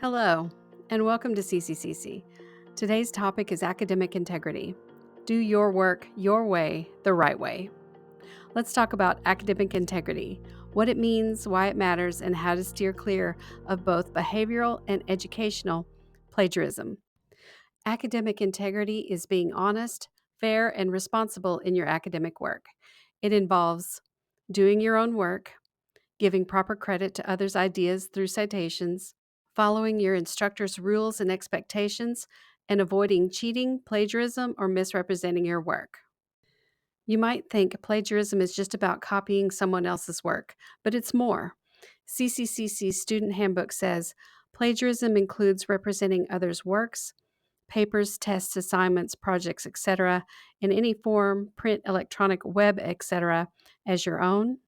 Hello, and welcome to CCCC. Today's topic is academic integrity. Do your work your way, the right way. Let's talk about academic integrity, what it means, why it matters, and how to steer clear of both behavioral and educational plagiarism. Academic integrity is being honest, fair, and responsible in your academic work. It involves doing your own work, giving proper credit to others' ideas through citations, following your instructor's rules and expectations, and avoiding cheating, plagiarism, or misrepresenting your work. You might think plagiarism is just about copying someone else's work, but it's more. CCCC's student handbook says plagiarism includes representing others' works, papers, tests, assignments, projects, etc., in any form, print, electronic, web, etc., as your own,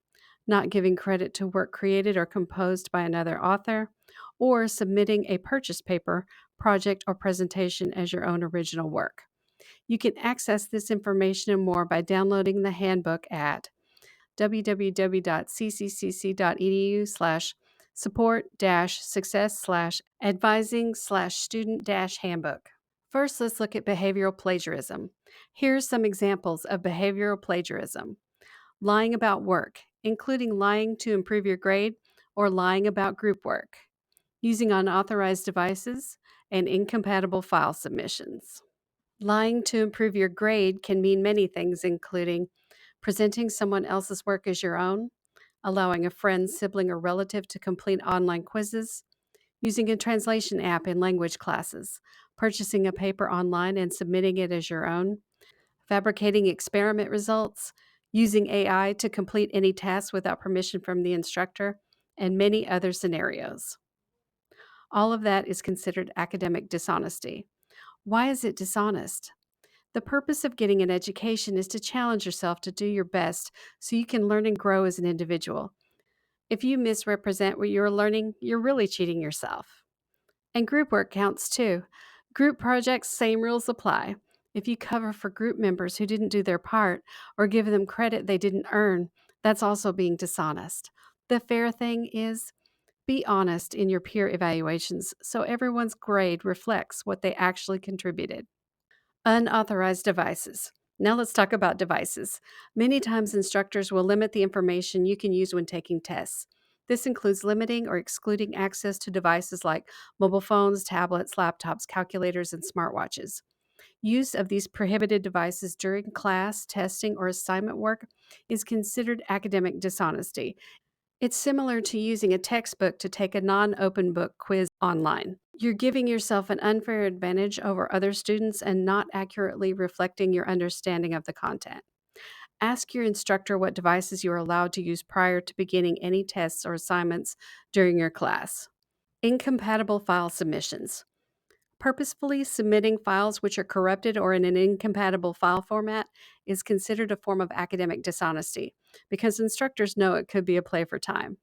not giving credit to work created or composed by another author, or submitting a purchase paper, project, or presentation as your own original work. You can access this information and more by downloading the handbook at www.ccc.edu/support-success/advising/student-handbook. First, let's look at behavioral plagiarism. Here's some examples of behavioral plagiarism. Lying about work, including lying to improve your grade or lying about group work. Using unauthorized devices and incompatible file submissions. Lying to improve your grade can mean many things, including presenting someone else's work as your own, allowing a friend, sibling, or relative to complete online quizzes, using a translation app in language classes, purchasing a paper online and submitting it as your own, fabricating experiment results, using AI to complete any task without permission from the instructor, and many other scenarios. All of that is considered academic dishonesty. Why is it dishonest? The purpose of getting an education is to challenge yourself to do your best so you can learn and grow as an individual. If you misrepresent what you're learning, you're really cheating yourself. And group work counts too. Group projects, same rules apply. If you cover for group members who didn't do their part or give them credit they didn't earn, that's also being dishonest. The fair thing is be honest in your peer evaluations so everyone's grade reflects what they actually contributed. Unauthorized devices. Now let's talk about devices. Many times instructors will limit the information you can use when taking tests. This includes limiting or excluding access to devices like mobile phones, tablets, laptops, calculators, and smartwatches. Use of these prohibited devices during class, testing, or assignment work is considered academic dishonesty. It's similar to using a textbook to take a non-open book quiz online. You're giving yourself an unfair advantage over other students and not accurately reflecting your understanding of the content. Ask your instructor what devices you are allowed to use prior to beginning any tests or assignments during your class. Incompatible file submissions. Purposefully submitting files which are corrupted or in an incompatible file format is considered a form of academic dishonesty because instructors know it could be a play for time.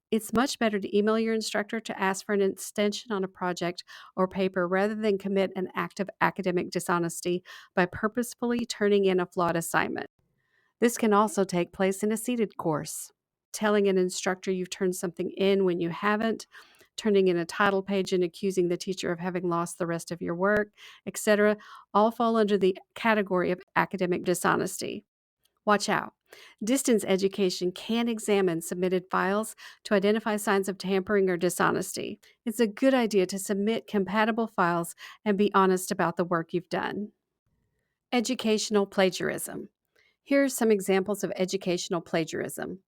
It's much better to email your instructor to ask for an extension on a project or paper rather than commit an act of academic dishonesty by purposefully turning in a flawed assignment. This can also take place in a seated course. Telling an instructor you've turned something in when you haven't, turning in a title page and accusing the teacher of having lost the rest of your work, etc., all fall under the category of academic dishonesty. Watch out. Distance education can examine submitted files to identify signs of tampering or dishonesty. It's a good idea to submit compatible files and be honest about the work you've done. Educational plagiarism. Here are some examples of educational plagiarism: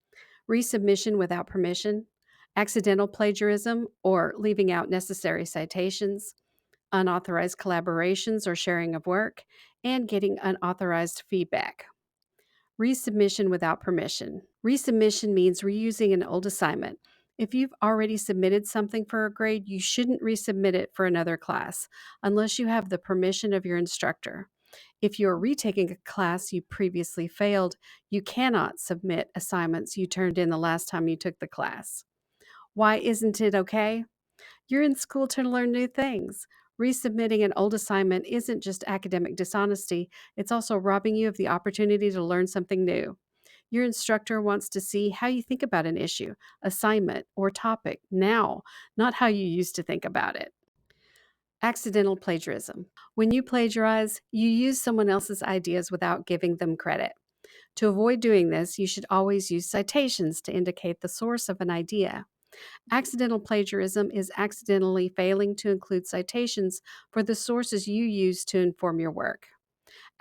resubmission without permission, accidental plagiarism or leaving out necessary citations, unauthorized collaborations or sharing of work, and getting unauthorized feedback. Resubmission without permission. Resubmission means reusing an old assignment. If you've already submitted something for a grade, you shouldn't resubmit it for another class unless you have the permission of your instructor. If you're retaking a class you previously failed, you cannot submit assignments you turned in the last time you took the class. Why isn't it okay? You're in school to learn new things. Resubmitting an old assignment isn't just academic dishonesty, it's also robbing you of the opportunity to learn something new. Your instructor wants to see how you think about an issue, assignment, or topic now, not how you used to think about it. Accidental plagiarism. When you plagiarize, you use someone else's ideas without giving them credit. To avoid doing this, you should always use citations to indicate the source of an idea. Accidental plagiarism is accidentally failing to include citations for the sources you use to inform your work.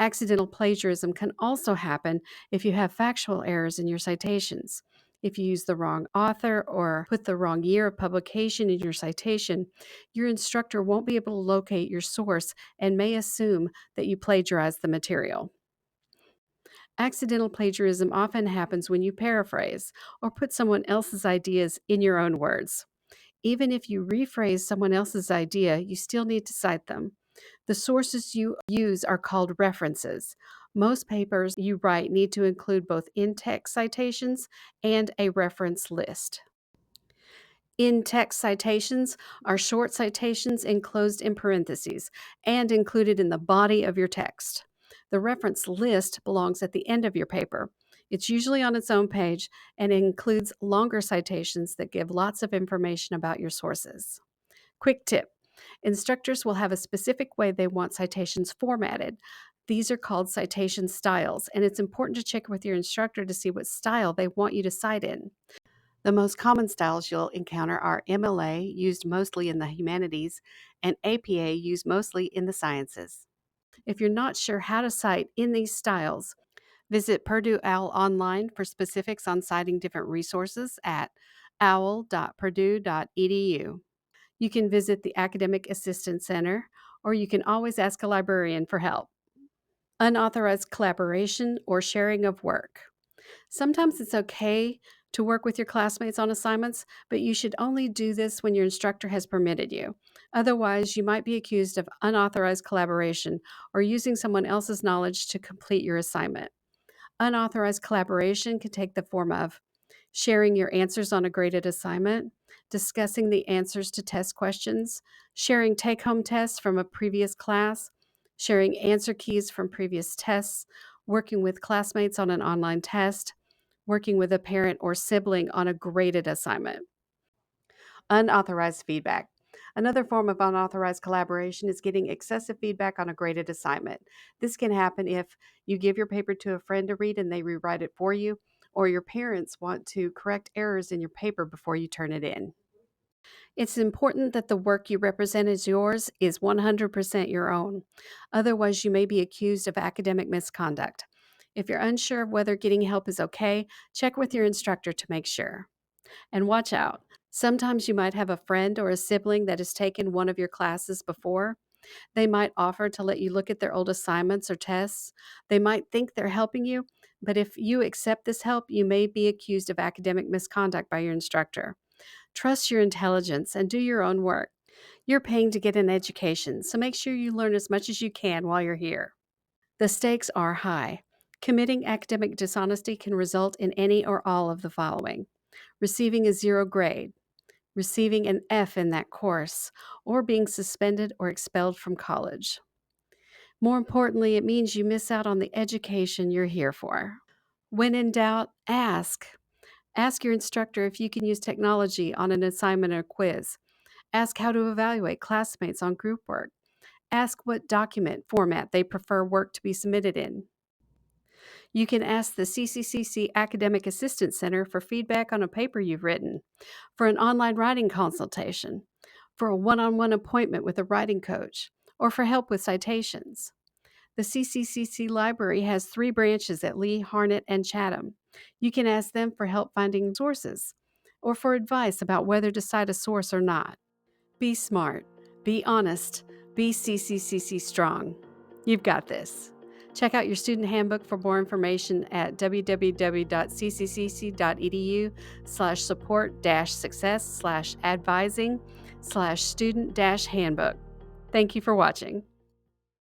Accidental plagiarism can also happen if you have factual errors in your citations. If you use the wrong author or put the wrong year of publication in your citation, your instructor won't be able to locate your source and may assume that you plagiarized the material. Accidental plagiarism often happens when you paraphrase or put someone else's ideas in your own words. Even if you rephrase someone else's idea, you still need to cite them. The sources you use are called references. Most papers you write need to include both in-text citations and a reference list. In-text citations are short citations enclosed in parentheses and included in the body of your text. The reference list belongs at the end of your paper. It's usually on its own page and includes longer citations that give lots of information about your sources. Quick tip: instructors will have a specific way they want citations formatted. These are called citation styles, and it's important to check with your instructor to see what style they want you to cite in. The most common styles you'll encounter are MLA, used mostly in the humanities, and APA, used mostly in the sciences. If you're not sure how to cite in these styles, visit Purdue OWL online for specifics on citing different resources at owl.purdue.edu. You can visit the Academic Assistance Center, or you can always ask a librarian for help. Unauthorized collaboration or sharing of work. Sometimes it's okay to work with your classmates on assignments, but you should only do this when your instructor has permitted you. Otherwise, you might be accused of unauthorized collaboration or using someone else's knowledge to complete your assignment. Unauthorized collaboration can take the form of sharing your answers on a graded assignment, discussing the answers to test questions, sharing take-home tests from a previous class, sharing answer keys from previous tests, working with classmates on an online test, working with a parent or sibling on a graded assignment. Unauthorized feedback. Another form of unauthorized collaboration is getting excessive feedback on a graded assignment. This can happen if you give your paper to a friend to read and they rewrite it for you, or your parents want to correct errors in your paper before you turn it in. It's important that the work you represent as yours is 100% your own. Otherwise, you may be accused of academic misconduct. If you're unsure of whether getting help is okay, check with your instructor to make sure. And watch out. Sometimes you might have a friend or a sibling that has taken one of your classes before. They might offer to let you look at their old assignments or tests. They might think they're helping you, but if you accept this help, you may be accused of academic misconduct by your instructor. Trust your intelligence and do your own work. You're paying to get an education, so make sure you learn as much as you can while you're here. The stakes are high. Committing academic dishonesty can result in any or all of the following: receiving a 0 grade, receiving an F in that course, or being suspended or expelled from college. More importantly, it means you miss out on the education you're here for. When in doubt, ask. Ask your instructor if you can use technology on an assignment or quiz. Ask how to evaluate classmates on group work. Ask what document format they prefer work to be submitted in. You can ask the CCCC Academic Assistance Center for feedback on a paper you've written, for an online writing consultation, for a one-on-one appointment with a writing coach, or for help with citations. The CCCC library has 3 branches at Lee, Harnett, and Chatham. You can ask them for help finding sources or for advice about whether to cite a source or not. Be smart, be honest, be CCCC strong. You've got this. Check out your student handbook for more information at www.ccc.edu/support-success/advising/student-handbook. Thank you for watching.